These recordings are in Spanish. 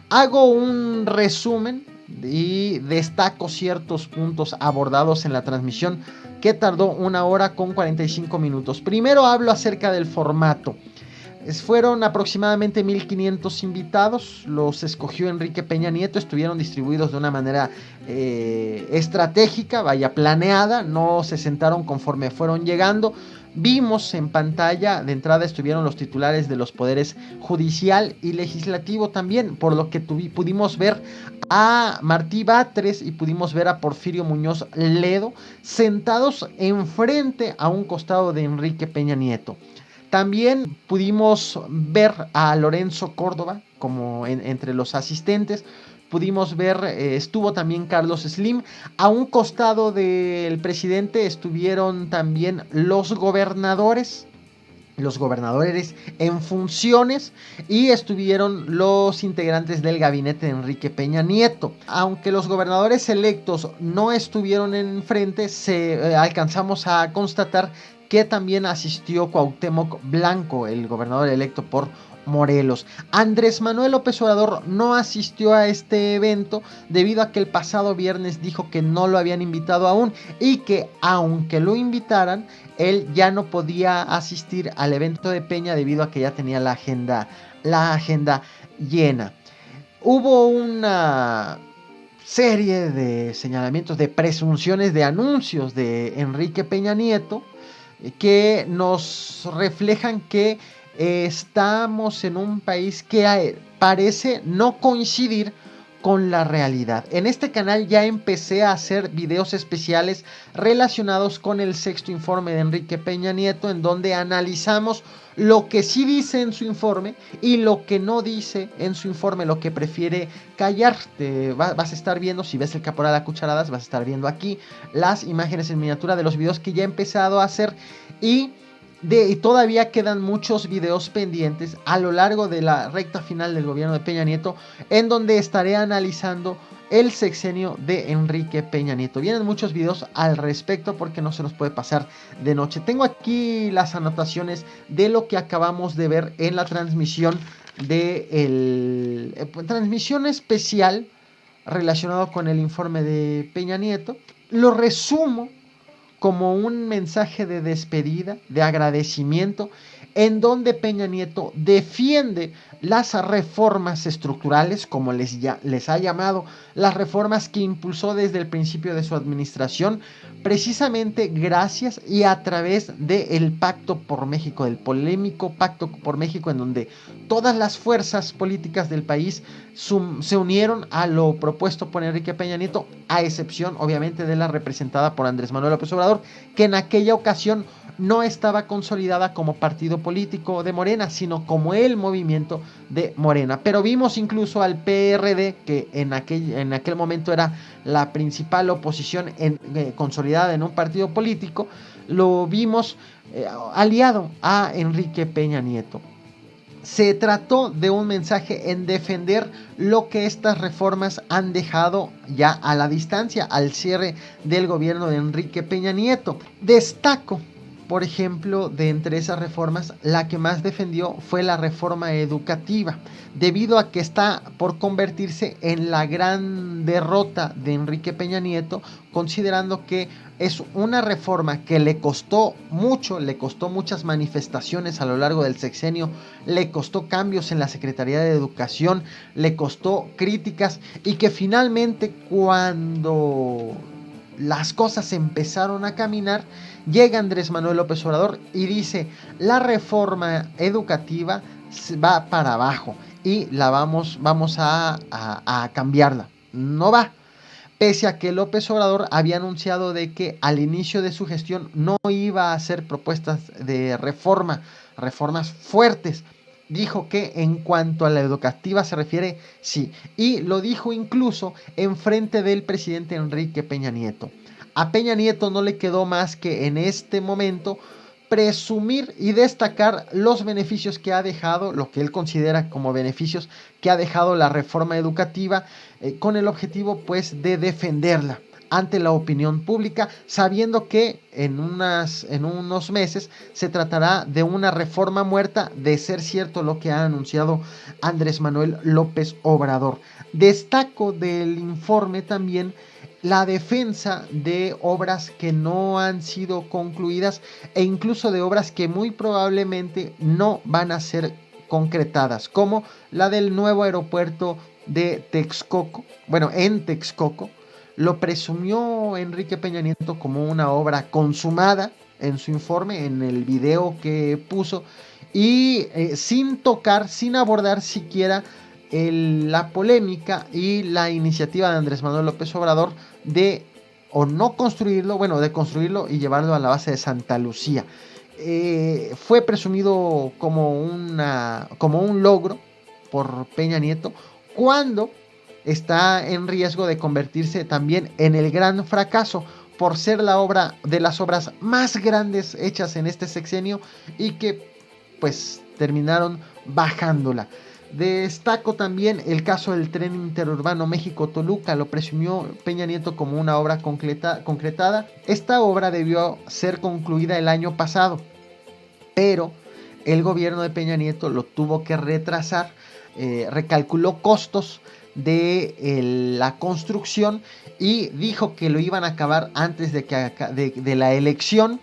Hago un resumen y destaco ciertos puntos abordados en la transmisión que tardó 1 hora con 45 minutos. Primero hablo acerca del formato. Fueron aproximadamente 1500 invitados, los escogió Enrique Peña Nieto, estuvieron distribuidos de una manera estratégica, vaya, planeada, no se sentaron conforme fueron llegando. Vimos en pantalla, de entrada estuvieron los titulares de los poderes judicial y legislativo también, por lo que pudimos ver a Martí Batres y pudimos ver a Porfirio Muñoz Ledo sentados enfrente a un costado de Enrique Peña Nieto. También pudimos ver a Lorenzo Córdoba como entre los asistentes. Pudimos ver, estuvo también Carlos Slim. A un costado del presidente estuvieron también los gobernadores en funciones, y estuvieron los integrantes del gabinete de Enrique Peña Nieto. Aunque los gobernadores electos no estuvieron enfrente, alcanzamos a constatar que también asistió Cuauhtémoc Blanco, el gobernador electo por Morelos. Andrés Manuel López Obrador no asistió a este evento debido a que el pasado viernes dijo que no lo habían invitado aún y que aunque lo invitaran, él ya no podía asistir al evento de Peña debido a que ya tenía la agenda llena. Hubo una serie de señalamientos, de presunciones, de anuncios de Enrique Peña Nieto que nos reflejan que estamos en un país que parece no coincidir con la realidad. En este canal ya empecé a hacer videos especiales relacionados con el sexto informe de Enrique Peña Nieto, en donde analizamos lo que sí dice en su informe y lo que no dice en su informe, lo que prefiere callar. Vas a estar viendo, si ves el Caporal a Cucharadas, vas a estar viendo aquí las imágenes en miniatura de los videos que ya he empezado a hacer, y todavía quedan muchos videos pendientes a lo largo de la recta final del gobierno de Peña Nieto, en donde estaré analizando el sexenio de Enrique Peña Nieto. Vienen muchos videos al respecto porque no se nos puede pasar de noche. Tengo aquí las anotaciones de lo que acabamos de ver en la transmisión transmisión especial relacionado con el informe de Peña Nieto. Lo resumo como un mensaje de despedida, de agradecimiento, en donde Peña Nieto defiende las reformas estructurales, como les ha llamado, las reformas que impulsó desde el principio de su administración, precisamente gracias y a través del Pacto por México, del polémico Pacto por México, en donde todas las fuerzas políticas del país se unieron a lo propuesto por Enrique Peña Nieto, a excepción obviamente de la representada por Andrés Manuel López Obrador, que en aquella ocasión no estaba consolidada como partido político de Morena, sino como el movimiento de Morena. Pero vimos incluso al PRD, que en aquel momento era la principal oposición consolidada en un partido político, lo vimos aliado a Enrique Peña Nieto. Se trató de un mensaje en defender lo que estas reformas han dejado ya a la distancia, al cierre del gobierno de Enrique Peña Nieto. Destaco, por ejemplo, de entre esas reformas, la que más defendió fue la reforma educativa, debido a que está por convertirse en la gran derrota de Enrique Peña Nieto, considerando que es una reforma que le costó mucho, le costó muchas manifestaciones a lo largo del sexenio, le costó cambios en la Secretaría de Educación, le costó críticas, y que finalmente, cuando las cosas empezaron a caminar, llega Andrés Manuel López Obrador y dice: la reforma educativa va para abajo y la vamos a cambiarla. No va. Pese a que López Obrador había anunciado de que al inicio de su gestión no iba a hacer propuestas de reformas fuertes. Dijo que en cuanto a la educativa se refiere, sí. Y lo dijo incluso en frente del presidente Enrique Peña Nieto. A Peña Nieto no le quedó más que en este momento presumir y destacar los beneficios que ha dejado, lo que él considera como beneficios que ha dejado la reforma educativa, con el objetivo pues de defenderla. ante la opinión pública, sabiendo que en unos meses se tratará de una reforma muerta, de ser cierto lo que ha anunciado Andrés Manuel López Obrador. Destaco del informe también la defensa de obras que no han sido concluidas e incluso de obras que muy probablemente no van a ser concretadas, como la del nuevo aeropuerto de Texcoco, bueno, en Texcoco. Lo presumió Enrique Peña Nieto como una obra consumada en su informe, en el video que puso, y sin tocar, sin abordar siquiera la polémica y la iniciativa de Andrés Manuel López Obrador de o no construirlo, bueno, de construirlo y llevarlo a la base de Santa Lucía. Fue presumido como un logro por Peña Nieto, cuando está en riesgo de convertirse también en el gran fracaso por ser la obra de las obras más grandes hechas en este sexenio y que pues terminaron bajándola. Destaco también el caso del tren interurbano México-Toluca, lo presumió Peña Nieto como una obra concretada. Esta obra debió ser concluida el año pasado, pero el gobierno de Peña Nieto lo tuvo que retrasar, recalculó costos de la construcción y dijo que lo iban a acabar antes de la elección.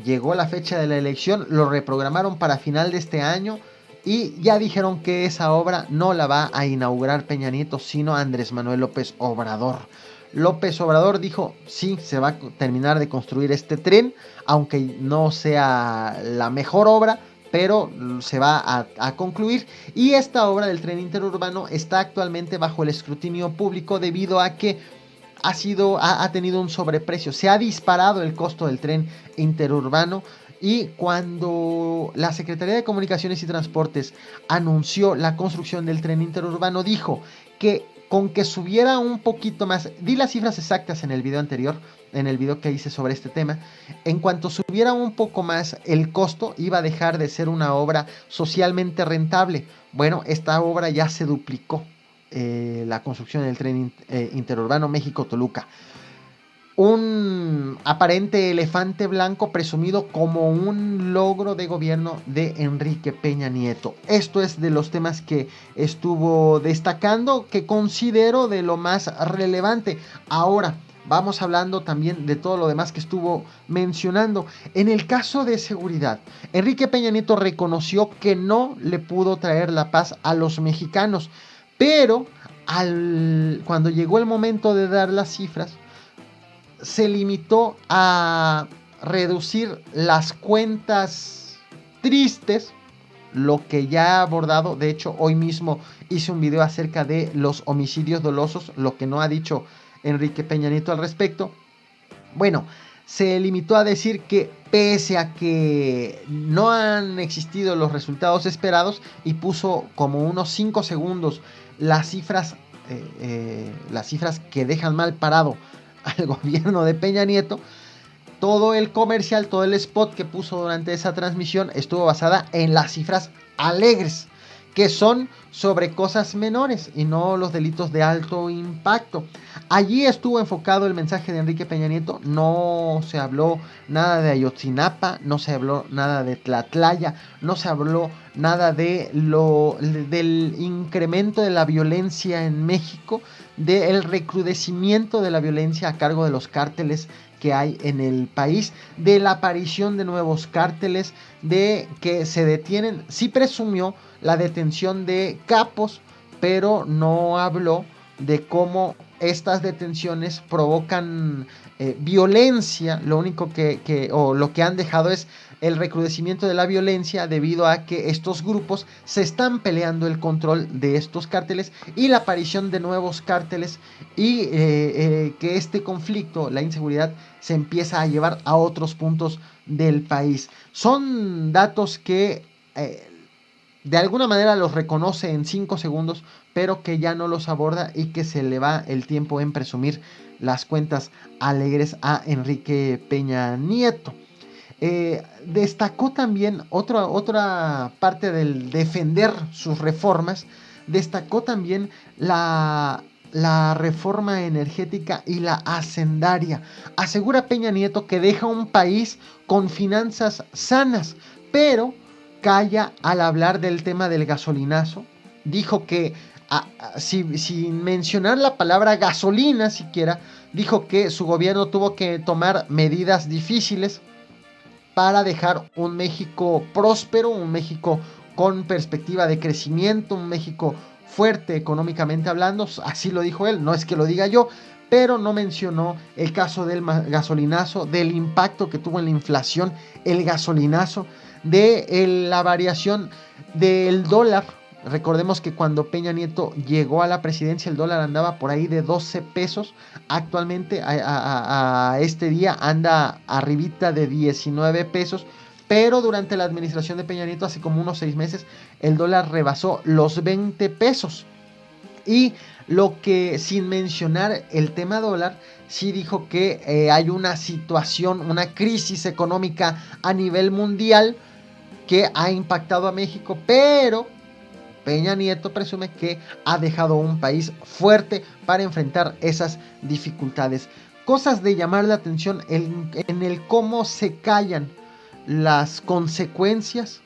Llegó la fecha de la elección, lo reprogramaron para final de este año y ya dijeron que esa obra no la va a inaugurar Peña Nieto, sino Andrés Manuel López Obrador. López Obrador dijo, sí, se va a terminar de construir este tren, aunque no sea la mejor obra, pero se va a concluir. Y esta obra del tren interurbano está actualmente bajo el escrutinio público debido a que ha tenido un sobreprecio. Se ha disparado el costo del tren interurbano. Y cuando la Secretaría de Comunicaciones y Transportes anunció la construcción del tren interurbano, dijo que con que subiera un poquito más, di las cifras exactas en el video anterior, en el video que hice sobre este tema, en cuanto subiera un poco más el costo, iba a dejar de ser una obra socialmente rentable. Bueno, esta obra ya se duplicó, la construcción del tren interurbano México-Toluca. Un aparente elefante blanco presumido como un logro de gobierno de Enrique Peña Nieto. Esto es de los temas que estuvo destacando, que considero de lo más relevante. Ahora, vamos hablando también de todo lo demás que estuvo mencionando. En el caso de seguridad, Enrique Peña Nieto reconoció que no le pudo traer la paz a los mexicanos, pero cuando llegó el momento de dar las cifras, se limitó a reducir las cuentas tristes, lo que ya he abordado. De hecho, hoy mismo hice un video acerca de los homicidios dolosos, lo que no ha dicho Enrique Peña Nieto al respecto. Bueno, se limitó a decir que pese a que no han existido los resultados esperados, y puso como unos 5 segundos las cifras que dejan mal parado al gobierno de Peña Nieto. Todo el comercial, todo el spot que puso durante esa transmisión estuvo basada en las cifras alegres, que son sobre cosas menores y no los delitos de alto impacto. Allí estuvo enfocado el mensaje de Enrique Peña Nieto. No se habló nada de Ayotzinapa, no se habló nada de Tlatlaya, no se habló nada del incremento de la violencia en México, del recrudecimiento de la violencia a cargo de los cárteles que hay en el país, de la aparición de nuevos cárteles, de que se detienen. Sí presumió la detención de capos, pero no habló de cómo estas detenciones provocan violencia. Lo único o lo que han dejado es el recrudecimiento de la violencia debido a que estos grupos se están peleando el control de estos cárteles y la aparición de nuevos cárteles, y que este conflicto, la inseguridad, se empieza a llevar a otros puntos del país. Son datos que de alguna manera los reconoce en 5 segundos, pero que ya no los aborda y que se le va el tiempo en presumir las cuentas alegres a Enrique Peña Nieto. Destacó también otra parte del defender sus reformas. Destacó también la la reforma energética y la hacendaria. Asegura Peña Nieto que deja un país con finanzas sanas, pero calla al hablar del tema del gasolinazo. Dijo que, sin mencionar la palabra gasolina siquiera, dijo que su gobierno tuvo que tomar medidas difíciles para dejar un México próspero, un México con perspectiva de crecimiento, un México fuerte económicamente hablando. Así lo dijo él, no es que lo diga yo, pero no mencionó el caso del gasolinazo, del impacto que tuvo en la inflación el gasolinazo, de la variación del dólar. Recordemos que cuando Peña Nieto llegó a la presidencia el dólar andaba por ahí de 12 pesos. Actualmente a este día anda arribita de 19 pesos. Pero durante la administración de Peña Nieto, hace como unos 6 meses, el dólar rebasó los 20 pesos. Y lo que, sin mencionar el tema dólar, sí dijo que hay una situación, una crisis económica a nivel mundial que ha impactado a México, pero Peña Nieto presume que ha dejado un país fuerte para enfrentar esas dificultades. Cosas de llamar la atención en el cómo se callan las consecuencias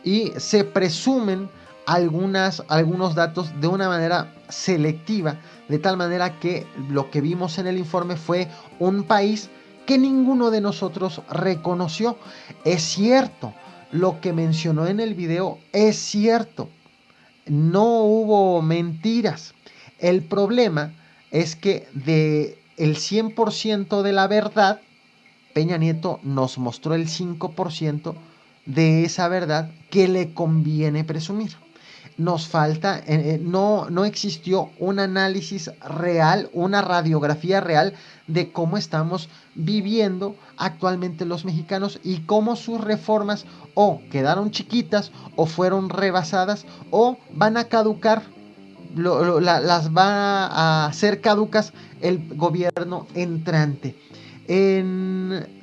y se presumen algunos datos de una manera selectiva, de tal manera que lo que vimos en el informe fue un país que ninguno de nosotros reconoció. Es cierto, lo que mencionó en el video es cierto. No hubo mentiras. El problema es que de el 100% de la verdad, Peña Nieto nos mostró el 5% de esa verdad que le conviene presumir. Nos falta, no existió un análisis real, una radiografía real de cómo estamos viviendo actualmente los mexicanos y cómo sus reformas o quedaron chiquitas o fueron rebasadas o van a caducar, las va a hacer caducas el gobierno entrante.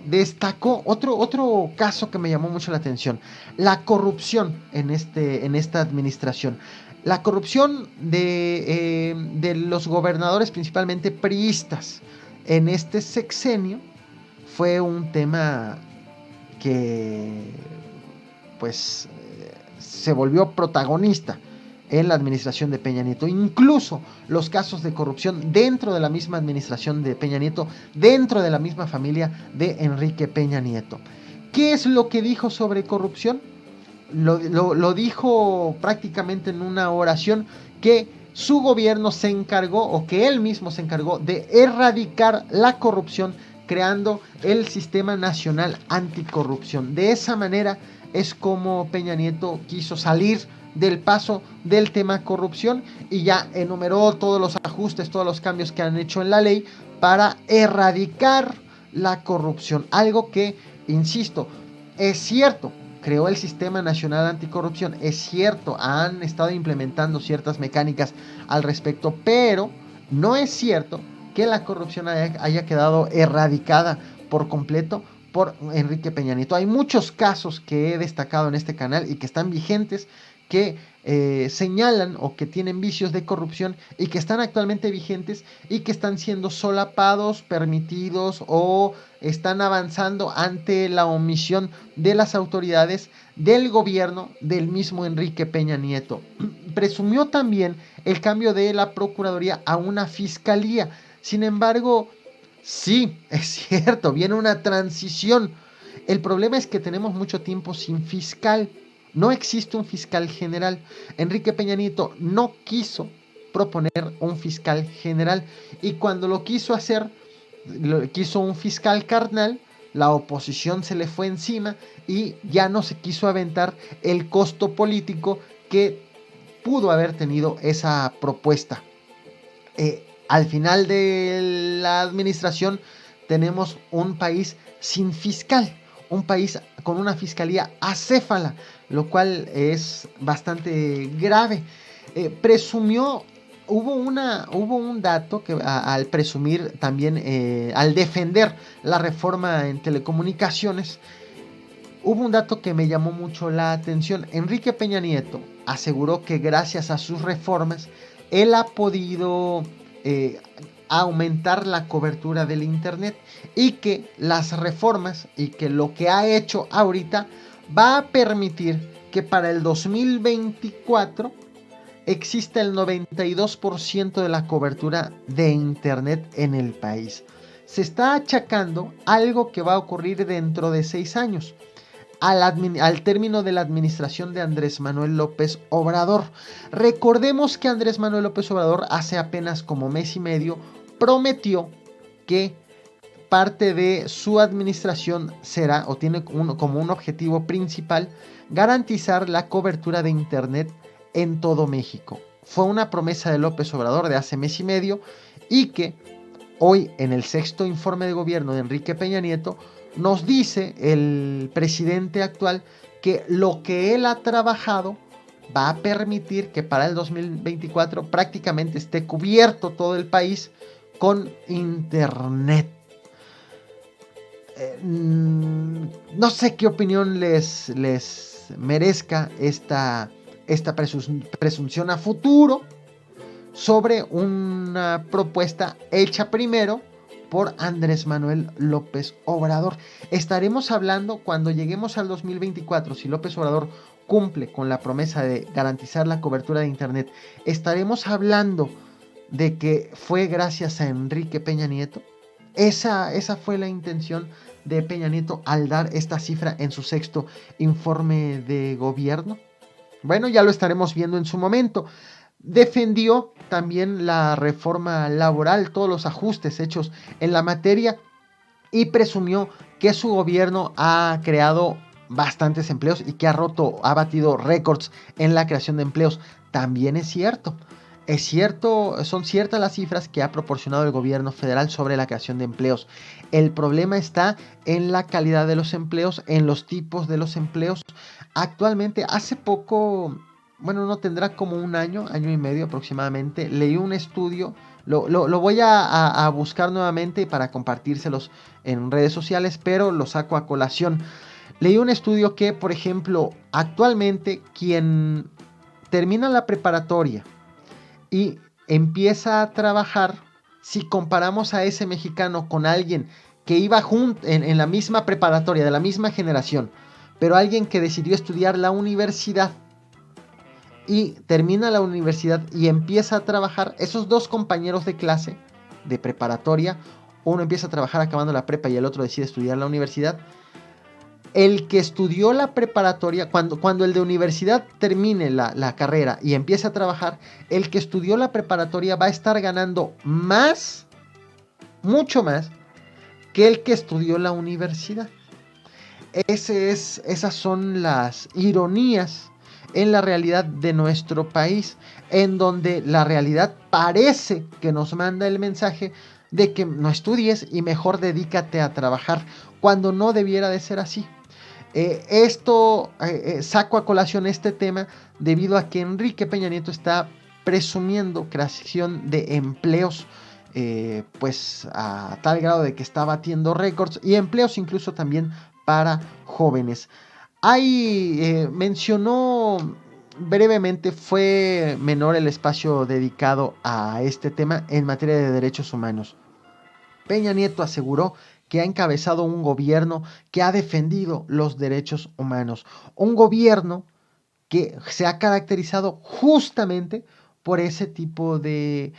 Destacó otro caso que me llamó mucho la atención: la corrupción en esta administración. La corrupción de los gobernadores, principalmente priistas, en este sexenio fue un tema que pues se volvió protagonista en la administración de Peña Nieto. Incluso los casos de corrupción dentro de la misma administración de Peña Nieto, dentro de la misma familia de Enrique Peña Nieto. ¿Qué es lo que dijo sobre corrupción? Lo dijo prácticamente en una oración, que su gobierno se encargó, o que él mismo se encargó, de erradicar la corrupción creando el Sistema Nacional Anticorrupción. De esa manera es como Peña Nieto quiso salir del paso del tema corrupción y ya enumeró todos los ajustes, todos los cambios que han hecho en la ley para erradicar la corrupción. Algo que, insisto, es cierto, creó el Sistema Nacional Anticorrupción, es cierto, han estado implementando ciertas mecánicas al respecto, pero no es cierto que la corrupción haya quedado erradicada por completo por Enrique Peña Nieto. Hay muchos casos que he destacado en este canal y que están vigentes, que señalan o que tienen vicios de corrupción y que están actualmente vigentes y que están siendo solapados, permitidos o están avanzando ante la omisión de las autoridades del gobierno del mismo Enrique Peña Nieto. Presumió también el cambio de la Procuraduría a una Fiscalía. Sin embargo, sí, es cierto, viene una transición. El problema es que tenemos mucho tiempo sin fiscal. No existe un fiscal general. Enrique Peña Nieto no quiso proponer un fiscal general y cuando lo quiso hacer, quiso un fiscal carnal. La oposición se le fue encima y ya no se quiso aventar el costo político que pudo haber tenido esa propuesta. Al final de la administración tenemos un país sin fiscal, un país con una fiscalía acéfala, lo cual es bastante grave. Presumió, hubo un dato que al presumir también, al defender la reforma en telecomunicaciones, hubo un dato que me llamó mucho la atención. Enrique Peña Nieto aseguró que gracias a sus reformas, él ha podido aumentar la cobertura del internet, y que las reformas y que lo que ha hecho ahorita va a permitir que para el 2024 exista el 92% de la cobertura de internet en el país. Se está achacando algo que va a ocurrir dentro de 6 años, al término de la administración de Andrés Manuel López Obrador. Recordemos que Andrés Manuel López Obrador hace apenas como mes y medio prometió que parte de su administración será, o tiene como un objetivo principal, garantizar la cobertura de internet en todo México. Fue una promesa de López Obrador de hace mes y medio, y que hoy, en el 6º informe de gobierno de Enrique Peña Nieto, nos dice el presidente actual que lo que él ha trabajado va a permitir que para el 2024 prácticamente esté cubierto todo el país con internet. No sé qué opinión les merezca esta presunción a futuro sobre una propuesta hecha primero por Andrés Manuel López Obrador. Estaremos hablando cuando lleguemos al 2024, si López Obrador cumple con la promesa de garantizar la cobertura de internet, estaremos hablando de que fue gracias a Enrique Peña Nieto. Esa fue la intención de Peña Nieto al dar esta cifra en su 6º informe de gobierno. Bueno, ya lo estaremos viendo en su momento. Defendió también la reforma laboral, todos los ajustes hechos en la materia, y presumió que su gobierno ha creado bastantes empleos y que ha batido récords en la creación de empleos. También es cierto, son ciertas las cifras que ha proporcionado el gobierno federal sobre la creación de empleos. El problema está en la calidad de los empleos, en los tipos de los empleos. Actualmente, hace poco, bueno, no tendrá como un año y medio aproximadamente, leí un estudio, lo voy a buscar nuevamente para compartírselos en redes sociales, pero lo saco a colación. Leí un estudio que, por ejemplo, actualmente quien termina la preparatoria y empieza a trabajar, si comparamos a ese mexicano con alguien que iba en la misma preparatoria, de la misma generación, pero alguien que decidió estudiar la universidad y termina la universidad y empieza a trabajar, esos dos compañeros de clase de preparatoria, uno empieza a trabajar acabando la prepa y el otro decide estudiar la universidad, el que estudió la preparatoria, cuando el de universidad termine la carrera y empiece a trabajar, el que estudió la preparatoria va a estar ganando más, mucho más, que el que estudió la universidad. Esas son las ironías en la realidad de nuestro país, en donde la realidad parece que nos manda el mensaje de que no estudies y mejor dedícate a trabajar, cuando no debiera de ser así. Saco a colación este tema debido a que Enrique Peña Nieto está presumiendo creación de empleos, pues a tal grado de que está batiendo récords, y empleos incluso también para jóvenes. Mencionó brevemente, fue menor el espacio dedicado a este tema en materia de derechos humanos. Peña Nieto aseguró que ha encabezado un gobierno que ha defendido los derechos humanos, un gobierno que se ha caracterizado justamente por ese tipo de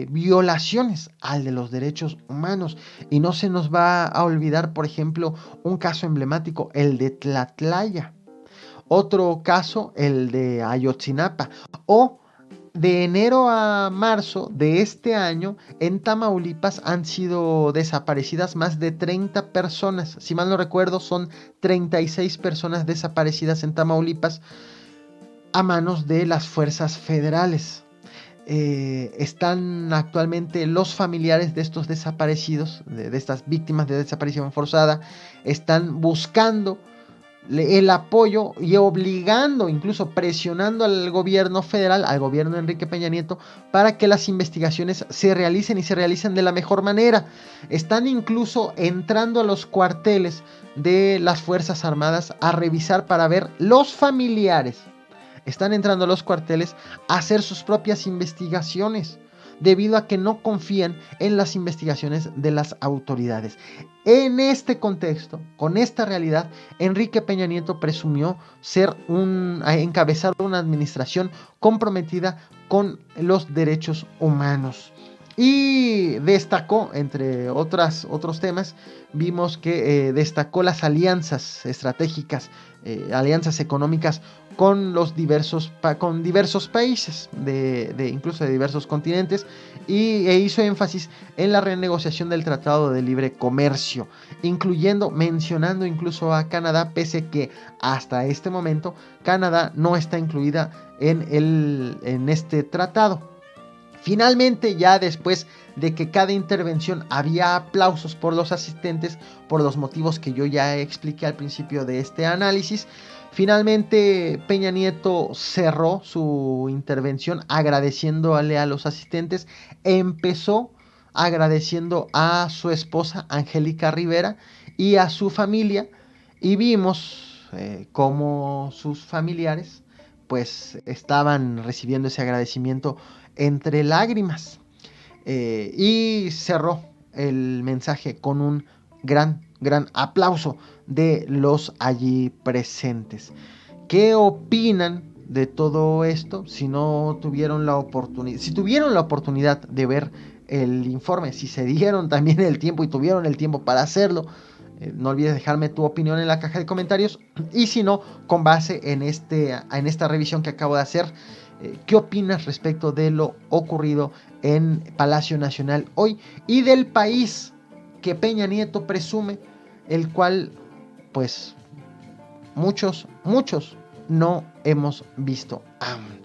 violaciones al de los derechos humanos. Y no se nos va a olvidar, por ejemplo, un caso emblemático, el de Tlatlaya. Otro caso, el de Ayotzinapa. O de enero a marzo de este año, en Tamaulipas han sido desaparecidas más de 30 personas. Si mal no recuerdo, son 36 personas desaparecidas en Tamaulipas a manos de las fuerzas federales. Están actualmente los familiares de estos desaparecidos, de estas víctimas de desaparición forzada, están buscando el apoyo y obligando, incluso presionando al gobierno federal, al gobierno de Enrique Peña Nieto, para que las investigaciones se realicen y se realicen de la mejor manera. Están incluso entrando a los cuarteles de las Fuerzas Armadas a revisar para ver los familiares. Están entrando a los cuarteles a hacer sus propias investigaciones. debido a que no confían en las investigaciones de las autoridades. En este contexto, con esta realidad, Enrique Peña Nieto presumió encabezar una administración comprometida con los derechos humanos. Y destacó, entre otros temas, vimos que destacó las alianzas estratégicas, alianzas económicas con diversos países, incluso de diversos continentes, e hizo énfasis en la renegociación del Tratado de Libre Comercio, mencionando incluso a Canadá, pese que hasta este momento Canadá no está incluida en este tratado. Finalmente, ya después de que cada intervención había aplausos por los asistentes, por los motivos que yo ya expliqué al principio de este análisis, finalmente Peña Nieto cerró su intervención agradeciéndole a los asistentes. Empezó agradeciendo a su esposa Angélica Rivera y a su familia, y vimos cómo sus familiares pues estaban recibiendo ese agradecimiento entre lágrimas. Y cerró el mensaje con un gran aplauso de los allí presentes. ¿Qué opinan de todo esto? Si tuvieron la oportunidad de ver el informe, si se dieron también el tiempo y tuvieron el tiempo para hacerlo, no olvides dejarme tu opinión en la caja de comentarios. Y si no, con base en esta revisión que acabo de hacer, ¿qué opinas respecto de lo ocurrido en Palacio Nacional hoy y del país que Peña Nieto presume, el cual pues muchos no hemos visto aún?